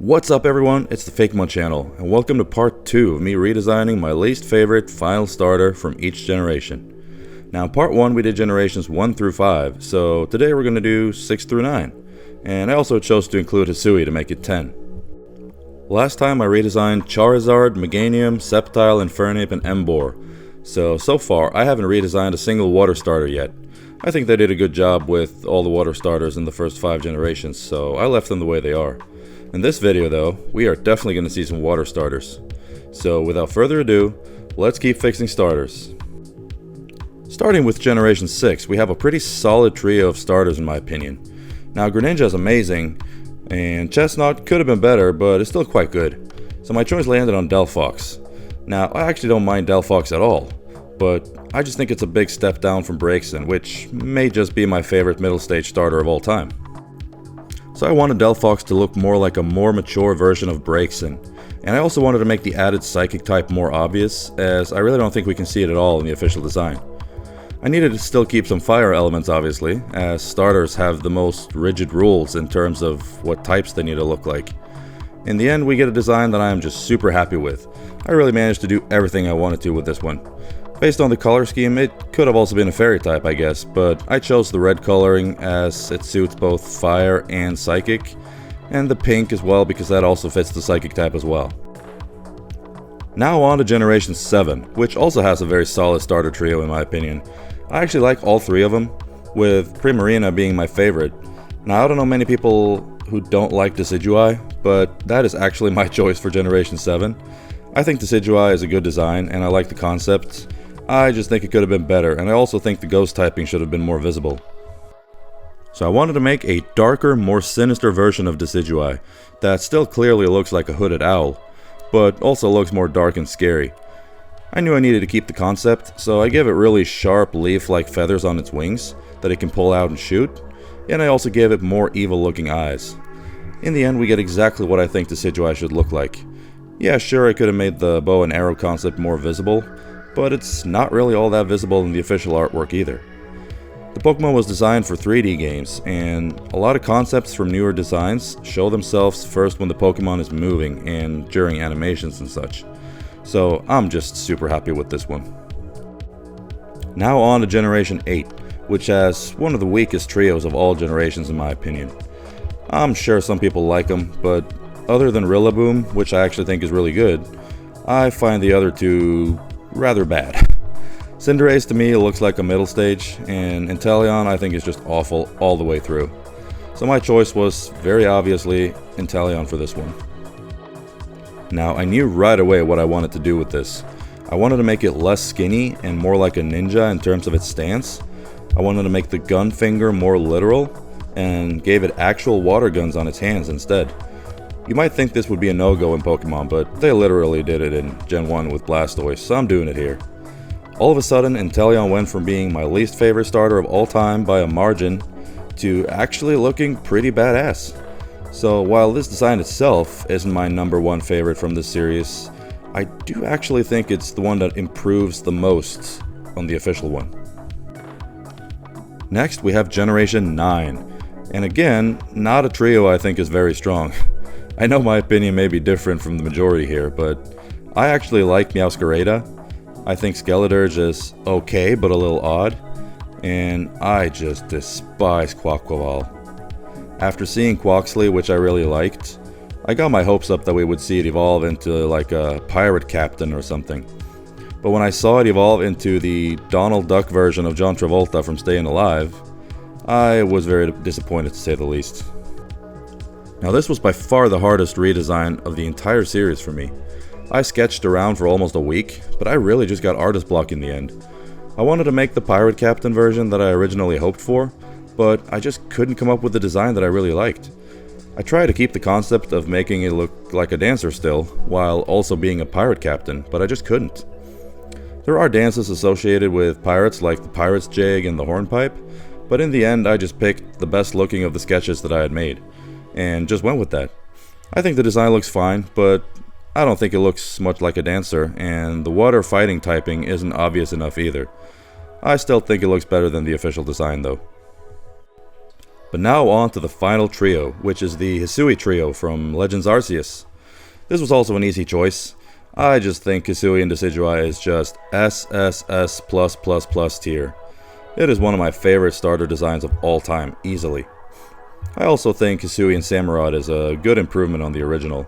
What's up everyone, it's the Fakemon channel, and welcome to part 2 of me redesigning my least favorite final starter from each generation. Now in part 1 we did generations 1 through 5, so today we're going to do 6 through 9. And I also chose to include Hisui to make it 10. Last time I redesigned Charizard, Meganium, Sceptile, Infernape, and Emboar. So far I haven't redesigned a single water starter yet. I think they did a good job with all the water starters in the first 5 generations, so I left them the way they are. In this video though, we are definitely going to see some water starters. So without further ado, let's keep fixing starters. Starting with Generation 6, we have a pretty solid trio of starters in my opinion. Now Greninja is amazing, and Chestnut could have been better, but it's still quite good. So my choice landed on Delphox. Now I actually don't mind Delphox at all, but I just think it's a big step down from Braixen, which may just be my favorite middle stage starter of all time. So I wanted Delphox to look more like a more mature version of Braixen, and I also wanted to make the added Psychic type more obvious, as I really don't think we can see it at all in the official design. I needed to still keep some fire elements obviously, as starters have the most rigid rules in terms of what types they need to look like. In the end we get a design that I am just super happy with. I really managed to do everything I wanted to with this one. Based on the color scheme, it could have also been a fairy type I guess, but I chose the red coloring as it suits both fire and psychic, and the pink as well because that also fits the psychic type as well. Now on to Generation 7, which also has a very solid starter trio in my opinion. I actually like all 3 of them, with Primarina being my favorite. Now I don't know many people who don't like Decidueye, but that is actually my choice for Generation 7. I think Decidueye is a good design and I like the concept. I just think it could have been better, and I also think the ghost typing should have been more visible. So I wanted to make a darker, more sinister version of Decidueye that still clearly looks like a hooded owl, but also looks more dark and scary. I knew I needed to keep the concept, so I gave it really sharp leaf-like feathers on its wings that it can pull out and shoot, and I also gave it more evil-looking eyes. In the end we get exactly what I think Decidueye should look like. Yeah, sure I could have made the bow and arrow concept more visible, but it's not really all that visible in the official artwork either. The Pokemon was designed for 3D games, and a lot of concepts from newer designs show themselves first when the Pokemon is moving and during animations and such. So I'm just super happy with this one. Now on to Generation 8, which has one of the weakest trios of all generations in my opinion. I'm sure some people like them, but other than Rillaboom, which I actually think is really good, I find the other two rather bad. Cinderace to me looks like a middle stage, and Inteleon I think is just awful all the way through. So my choice was very obviously Inteleon for this one. Now I knew right away what I wanted to do with this. I wanted to make it less skinny and more like a ninja in terms of its stance. I wanted to make the gun finger more literal, and gave it actual water guns on its hands instead. You might think this would be a no-go in Pokemon, but they literally did it in Gen 1 with Blastoise, so I'm doing it here. All of a sudden, Inteleon went from being my least favorite starter of all time by a margin to actually looking pretty badass. So while this design itself isn't my #1 favorite from this series, I do actually think it's the one that improves the most on the official one. Next we have Generation 9, and again, not a trio I think is very strong. I know my opinion may be different from the majority here, but I actually like Meowscarada. I think Skeledirge is okay, but a little odd. And I just despise Quaquaval. After seeing Quaxley, which I really liked, I got my hopes up that we would see it evolve into like a pirate captain or something. But when I saw it evolve into the Donald Duck version of John Travolta from Staying Alive, I was very disappointed to say the least. Now this was by far the hardest redesign of the entire series for me. I sketched around for almost a week, but I really just got artist block in the end. I wanted to make the pirate captain version that I originally hoped for, but I just couldn't come up with the design that I really liked. I tried to keep the concept of making it look like a dancer still, while also being a pirate captain, but I just couldn't. There are dances associated with pirates like the pirate's jig and the hornpipe, but in the end I just picked the best looking of the sketches that I had made, and just went with that. I think the design looks fine, but I don't think it looks much like a dancer, and the water fighting typing isn't obvious enough either. I still think it looks better than the official design though. But now on to the final trio, which is the Hisui trio from Legends Arceus. This was also an easy choice. I just think Hisui and Decidueye is just SSS+++ tier. It is one of my favorite starter designs of all time, easily. I also think Hisui and Samurott is a good improvement on the original.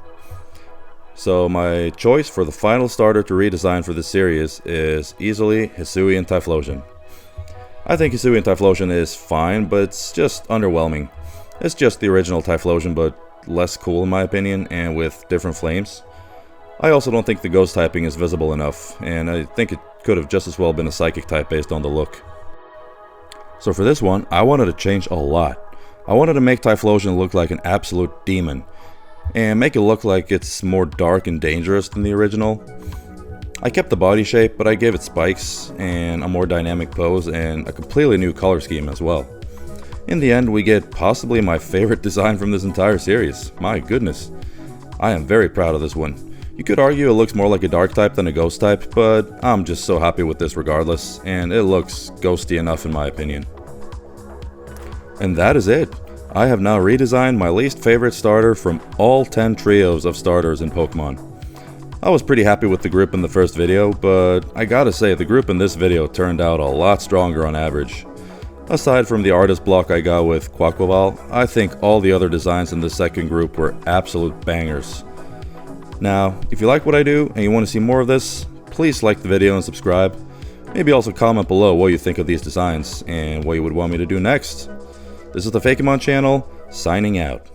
So my choice for the final starter to redesign for this series is easily Hisui and Typhlosion. I think Hisui and Typhlosion is fine, but it's just underwhelming. It's just the original Typhlosion, but less cool in my opinion, and with different flames. I also don't think the ghost typing is visible enough, and I think it could have just as well been a psychic type based on the look. So for this one, I wanted to change a lot. I wanted to make Typhlosion look like an absolute demon, and make it look like it's more dark and dangerous than the original. I kept the body shape, but I gave it spikes, and a more dynamic pose, and a completely new color scheme as well. In the end, we get possibly my favorite design from this entire series. My goodness. I am very proud of this one. You could argue it looks more like a dark type than a ghost type, but I'm just so happy with this regardless, and it looks ghosty enough in my opinion. And that is it. I have now redesigned my least favorite starter from all 10 trios of starters in Pokemon. I was pretty happy with the group in the first video, but I gotta say the group in this video turned out a lot stronger on average. Aside from the artist block I got with Quaquaval, I think all the other designs in the second group were absolute bangers. Now, if you like what I do and you want to see more of this, please like the video and subscribe. Maybe also comment below what you think of these designs and what you would want me to do next. This is the Fakemon channel, signing out.